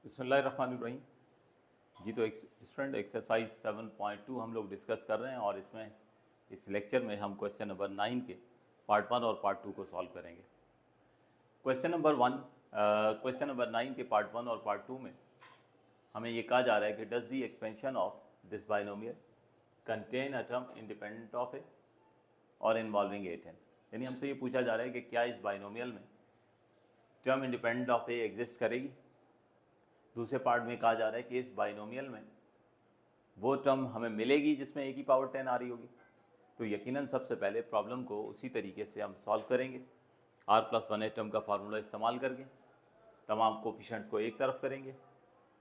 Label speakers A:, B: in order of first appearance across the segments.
A: बिस्मिल्लाहिर्रहमानिर्रहीम। जी तो student exercise 7.2 हम लोग डिस्कस कर रहे हैं और इसमें इस लेक्चर में हम क्वेश्चन नंबर 9 के पार्ट 1 और पार्ट 2 को सॉल्व करेंगे। क्वेश्चन नंबर 9 के पार्ट 1 और पार्ट 2 में हमें ये कहा जा रहा है कि does the expansion of this binomial contain a term independent of A और इन्वॉल्विंग ए 10। यानी हमसे ये पूछा जा रहा है कि क्या इस बाइनोमियल में term independent of A exist करेगी। दूसरे पार्ट में कहा जा रहा है कि इस बाइनोमियल में वो टर्म हमें मिलेगी जिसमें ए की पावर 10 आ रही होगी। तो यकीनन सबसे पहले प्रॉब्लम को उसी तरीके से हम सॉल्व करेंगे, r+1 टर्म का फार्मूला इस्तेमाल करके तमाम कोफिशेंट्स को एक तरफ करेंगे,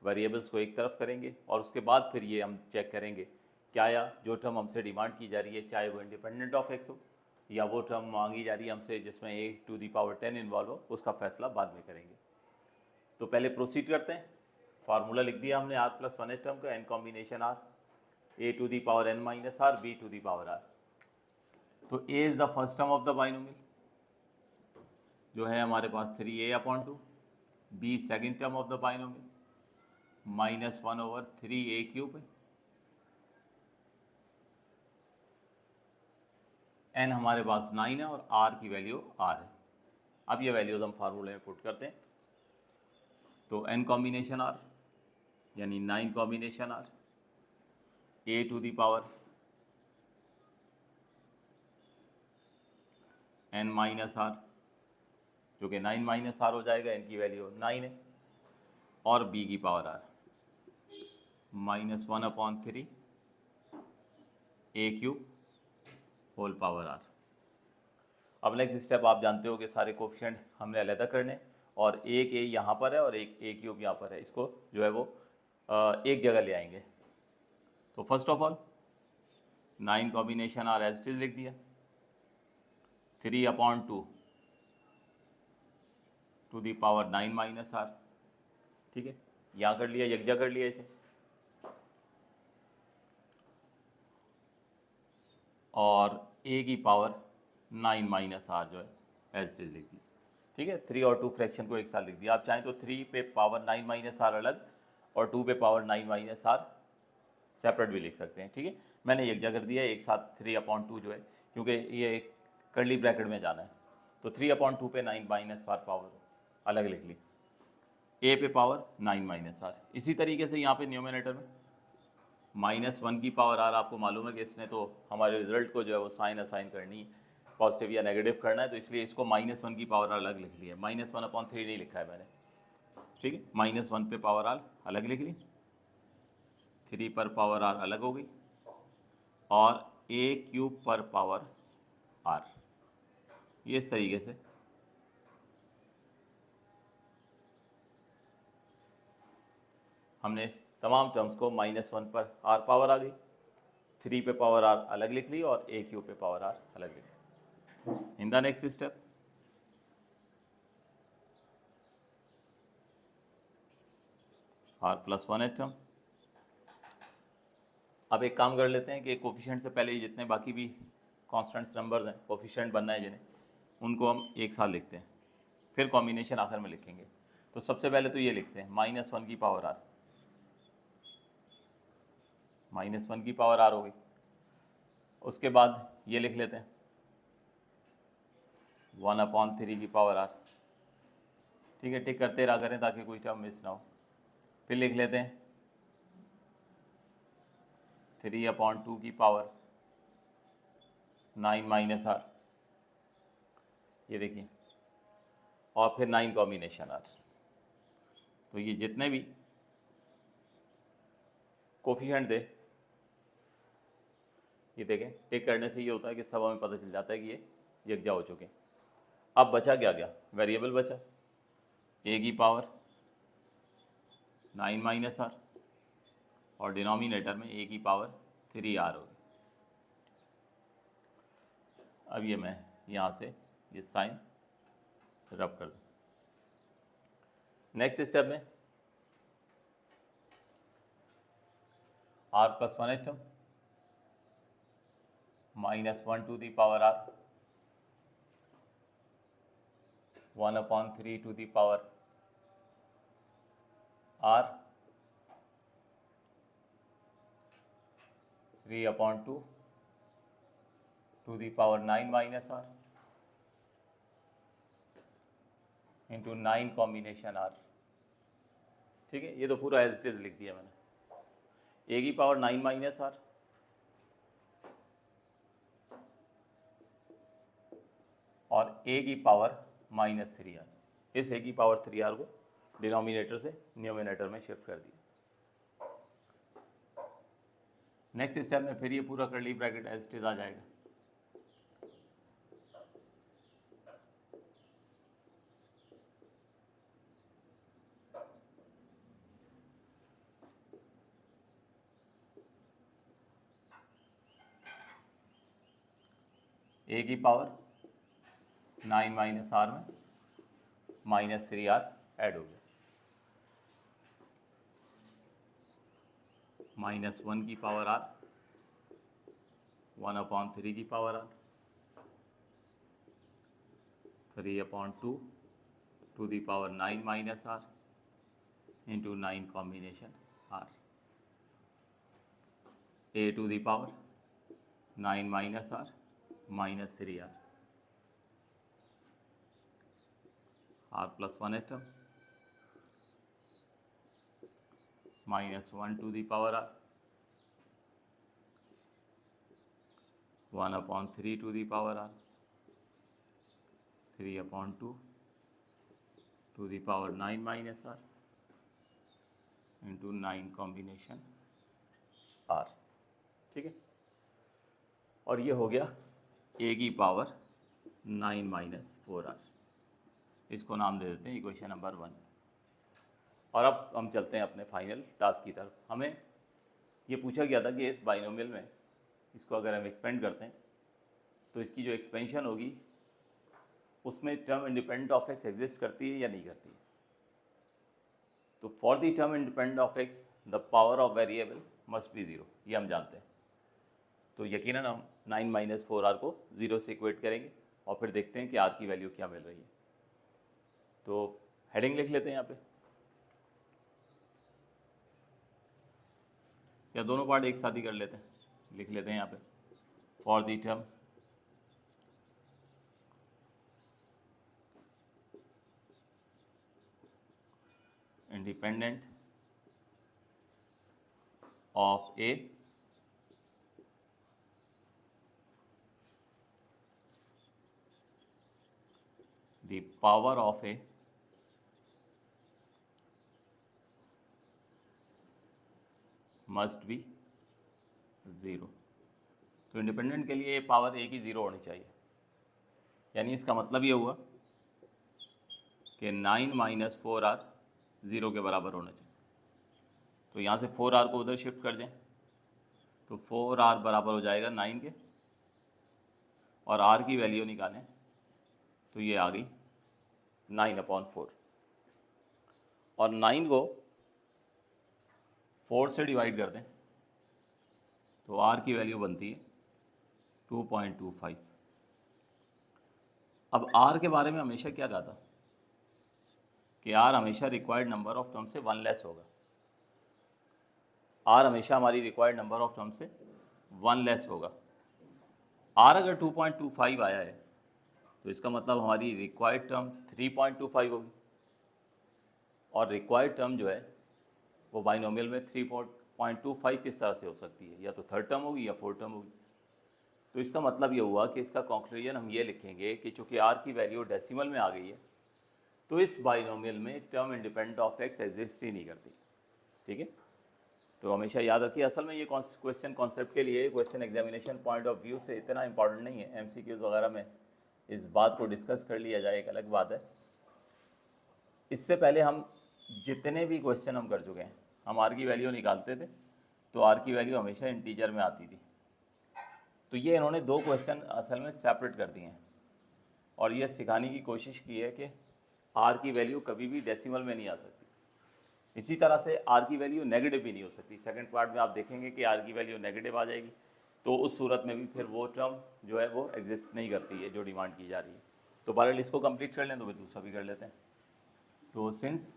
A: वेरिएबल्स को एक तरफ करेंगे और उसके बाद फिर ये हम चेक करेंगे क्या या जो टर्म हमसे डिमांड की जा रही है, चाहे वो इंडिपेंडेंट ऑफ एक्स हो या वो टर्म मांगी जा रही है हमसे जिसमें ए टू दी पावर 10 इन्वॉल्व हो, उसका फैसला बाद में करेंगे। तो पहले प्रोसीड करते हैं। फार्मूला लिख दिया हमने r+1 टर्म का, n combination r, a to the power n minus r, b to the power r। तो a is the first term of the binomial जो है हमारे पास 3a/2, b second term of the binomial -1/3a³, n हमारे पास 9 है और r की value r है। अब ये वैल्यूज हम फार्मूले में पुट करते हैं। तो n कॉम्बिनेशन r यानी 9 combination r, a to the power n minus r जो कि 9 माइनस r हो जाएगा, n की वैल्यू 9 है, और b की power r -1/3 a³ whole power r। अब नेक्स्ट स्टेप आप जानते हो कि सारे कोफिशिएंट हमने अलग करने और एक a यहाँ पर है और एक a³ यहाँ पर है, इसको जो है वो एक जगह ले आएंगे। तो first of all 9 combination r as it is लिख दिया, 3/2 to the power 9 minus r, ठीक है, यहाँ कर लिया, यकजा कर लिया इसे, और a की पावर 9 माइनस r जो है एज इट इज लिख दी, ठीक है। 3 और 2 फ्रैक्शन को एक साथ लिख दिया। आप चाहें तो 3 पे पावर 9 माइनस r अलग और 2 पे पावर 9 माइनस r सेपरेट भी लिख सकते हैं, ठीक है। मैंने यकजा कर दिया एक साथ 3/2 जो है, क्योंकि ये कर्ली ब्रैकेट में जाना है। तो 3/2 पे 9 माइनस r पावर अलग लिख ली, a पे पावर 9 माइनस r। इसी तरीके से यहाँ पे न्यूमिनेटर में -1 की पावर r, आपको मालूम है कि इसने तो हमारे रिजल्ट को जो है वो साइन असाइन करनी है, पॉजिटिव या नेगेटिव करना है, तो इसलिए इसको -1 की पावर अलग लिख लिया, -1/3 नहीं लिखा है मैंने, ठीक है। -1 पे पावर r अलग लिख ली, 3 पर पावर r अलग हो गई, और a³ पर पावर r, ये इस तरीके से हमने तमाम टर्म्स को -1 पर r पावर आ गई, 3 पे पावर r अलग लिख ली और a³ पे पावर r अलग लिख ली। In the next step r+1 term. अब एक काम कर लेते हैं कि कोफिशिएंट से पहले जितने बाकी भी कॉन्स्टेंट्स नंबर्स हैं, कोफिशिएंट बनना है जिन्हें, उनको हम एक साथ लिखते हैं, फिर कॉम्बिनेशन आखिर में लिखेंगे। तो सबसे पहले तो ये लिखते हैं -1 की पावर r, -1 की पावर r हो गई। उसके बाद ये लिख लेते हैं 1/3 की पावर r, ठीक है, टिक करते रहा करें ताकि कोई टर्म मिस ना हो। फिर लिख लेते हैं 3/2 की पावर 9 माइनस r, ये देखिए, और फिर 9 कॉम्बिनेशन r। तो ये जितने भी कोफिशिएंट थे, ये देखें, टिक करने से ये होता है कि सब हमें पता चल जाता है कि ये यकजा हो चुके हैं। अब बचा क्या, वेरिएबल बचा a की पावर 9 माइनस r और डिनोमिनेटर में a की पावर 3r होगी। अब ये मैं यहाँ से ये साइन रब कर दूँ। नेक्स्ट स्टेप में r+1 term -1 to the power r, 1/3 to the power r 3/2 to the power 9 minus r into 9 combination r. ठीक है, ये तो पूरा एज इट इज लिख दिया मैंने। ए की पावर 9 माइनस आर और ए की पावर -3r। इस ए की पावर 3r को डिनोमिनेटर से न्यूमिनेटर में शिफ्ट कर दिया। नेक्स्ट स्टेप में फिर ये पूरा curly bracket as it is आ जाएगा। ए की पावर 9 माइनस आर में -3r ऐड हो गया, -1 की पावर आर 1/3 की power r 3/2 to the power 9 minus r into 9 combination r. A to the power 9 minus r -3r r plus 1 atom -1 to the power r 1/3 to the power r 3/2 to the power 9 minus r into 9 combination r. ठीक है, और ये हो गया ए की power 9 minus 4r। इसको नाम दे देते हैं इक्वेशन नंबर 1। और अब हम चलते हैं अपने फाइनल टास्क की तरफ। हमें ये पूछा गया था कि इस बाइनोमियल में इसको अगर हम एक्सपेंड करते हैं तो इसकी जो एक्सपेंशन होगी उसमें term independent of x exist करती है या नहीं करती है। तो for the term independent of x the power of variable must be 0, ये हम जानते हैं। तो यकीनन हम 9 माइनस 4r को 0 से इक्वेट करेंगे और फिर देखते हैं कि r की वैल्यू क्या मिल रही है। तो हेडिंग लिख लेते हैं यहाँ पे, या दोनों पार्ट एक साथ ही कर लेते हैं, लिख लेते हैं यहाँ पे for the term independent of A the power of a must be 0। तो इंडिपेंडेंट के लिए पावर ए की 0 होनी चाहिए, यानी इसका मतलब ये हुआ कि 9 माइनस 4r 0 के बराबर होना चाहिए। तो यहाँ से 4r को उधर शिफ्ट कर दें तो 4r बराबर हो जाएगा 9 के, और r की वैल्यू निकालें तो ये आ गई 9/4, और 9 को 4 से डिवाइड कर दें तो r की वैल्यू बनती है 2.25। अब r के बारे में हमेशा क्या कहा था कि r हमेशा रिक्वायर्ड नंबर ऑफ टर्म से 1 लेस होगा। r हमेशा हमारी रिक्वायर्ड नंबर ऑफ टर्म से 1 लेस होगा। r अगर 2.25 आया है तो इसका मतलब हमारी रिक्वायर्ड टर्म 3.25 होगी, और रिक्वायर्ड टर्म जो है वो बाइनोमियल में 3.25 किस तरह से हो सकती है, या तो थर्ड टर्म होगी या फोर्थ टर्म होगी। तो इसका मतलब ये हुआ कि इसका कंक्लूजन हम ये लिखेंगे कि चूँकि r की वैल्यू डेसिमल में आ गई है तो इस बाइनोमियल में term independent of x exist ही नहीं करती। ठीक है, तो हमेशा याद रखिए, असल में ये क्वेश्चन कॉन्सेप्ट के लिए question examination point of view से इतना इंपॉर्टेंट नहीं है। MCQs वगैरह में इस बात को डिस्कस कर लिया जाए एक अलग बात है। इससे पहले हम जितने भी क्वेश्चन हम कर चुके हैं, हम r की वैल्यू निकालते थे तो r की वैल्यू हमेशा इंटीजर में आती थी। तो ये इन्होंने 2 क्वेश्चन असल में सेपरेट कर दिए हैं और ये सिखाने की कोशिश की है कि r की वैल्यू कभी भी डेसिमल में नहीं आ सकती। इसी तरह से r की वैल्यू नेगेटिव भी नहीं हो सकती। सेकंड पार्ट में आप देखेंगे कि r की वैल्यू नेगेटिव आ जाएगी, तो उस सूरत में भी फिर वो टर्म जो है वो एग्जिस्ट नहीं करती है जो डिमांड की जा रही है। तो पैरेलल इसको कंप्लीट कर लें तो फिर दूसरा भी कर लेते हैं। तो सिंस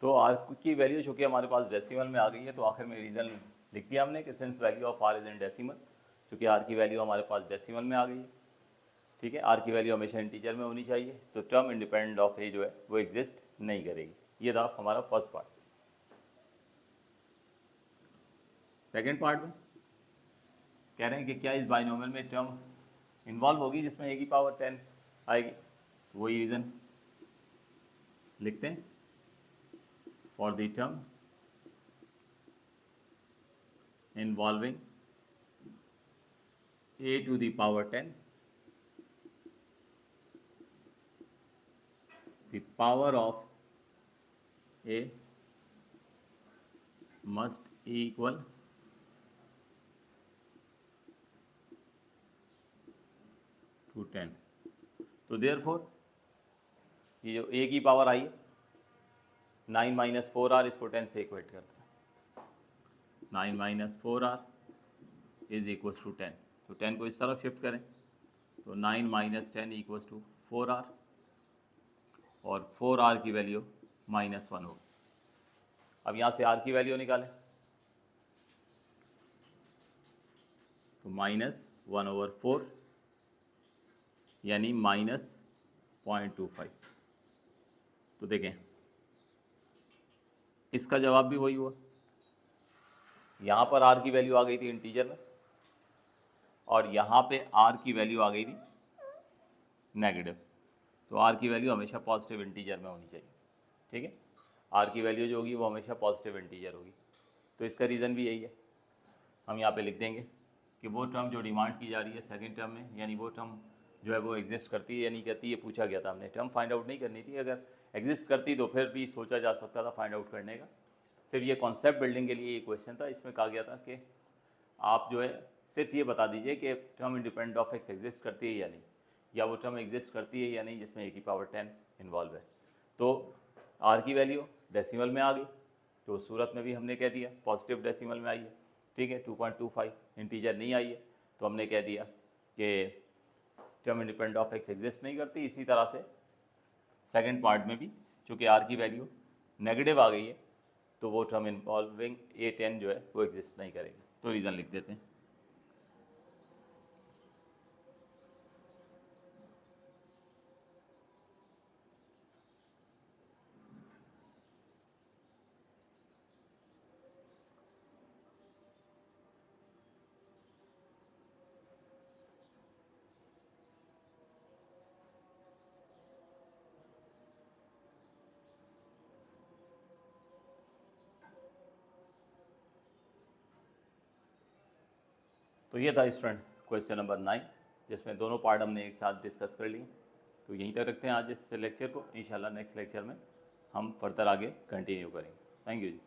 A: तो आर की वैल्यू चूँकि हमारे पास डेसिमल में आ गई है, तो आखिर में रीज़न लिख दिया हमने कि since value of r is in decimal, चूँकि आर की वैल्यू हमारे पास डेसिमल में आ गई है, ठीक है। आर की वैल्यू हमेशा इंटीजर में होनी चाहिए, तो टर्म इंडिपेंडेंट ऑफ ए जो है वो एग्जिस्ट नहीं करेगी। ये था हमारा फर्स्ट पार्ट। सेकेंड पार्ट में कह रहे हैं कि क्या इस बाइनोमियल में टर्म इन्वॉल्व होगी जिसमें ए की पावर 10 आएगी। तो वही रीज़न लिखते हैं, for the term involving a to the power 10, the power of a must equal to 10। तो देयरफॉर ये जो a की पावर आई है 9 माइनस 4r, इसको 10 से इक्वेट करता है। 9 minus 4r is equals to 10। तो 10 को इस तरफ शिफ्ट करें तो 9 माइनस 10 इक्वल्स टू 4r, और 4r की वैल्यू -1 होगी। अब यहाँ से r की वैल्यू निकालें तो -1/4 यानी -0.25। तो देखें इसका जवाब भी वही हुआ। यहाँ पर r की वैल्यू आ गई थी इंटीजर में, और यहाँ पे r की वैल्यू आ गई थी नेगेटिव। तो r की वैल्यू हमेशा पॉजिटिव इंटीजर में होनी चाहिए, ठीक है। r की वैल्यू जो होगी वो हमेशा पॉजिटिव इंटीजर होगी। तो इसका रीज़न भी यही है। हम यहाँ पे लिख देंगे कि वो टर्म जो डिमांड की जा रही है सेकंड टर्म में, यानी वो टर्म जो है वो एग्जिस्ट करती है या नहीं करती, ये पूछा गया था। हमने टर्म फाइंड आउट नहीं करनी थी, अगर एग्जिस्ट करती तो फिर भी सोचा जा सकता था फाइंड आउट करने का। सिर्फ ये कॉन्सेप्ट बिल्डिंग के लिए ये क्वेश्चन था। इसमें कहा गया था कि आप जो है सिर्फ ये बता दीजिए कि term independent of x exist करती है या नहीं, या वो टर्म एग्जिस्ट करती है या नहीं जिसमें ए की पावर 10 इन्वॉल्व है। तो आर की वैल्यू डेसिमल में आ गई, तो उस सूरत में भी हमने कह दिया पॉजिटिव डेसिमल में आई है, ठीक है। 2.25 इंटीजर नहीं आई है, तो हमने कह दिया कि term independent of x exist नहीं करती। इसी तरह से सेकंड पार्ट में भी चूँकि आर की वैल्यू नेगेटिव आ गई है, तो वो टर्म इन्वॉल्विंग A10 जो है वो एग्जिस्ट नहीं करेगी। तो रीज़न लिख देते हैं। तो ये था स्टूडेंट क्वेश्चन नंबर 9, जिसमें दोनों पार्ट हमने एक साथ डिस्कस कर लिए। तो यहीं तक रखते हैं आज इस लेक्चर को। इंशाल्लाह नेक्स्ट लेक्चर में हम फर्दर आगे कंटिन्यू करेंगे। Thank you ji.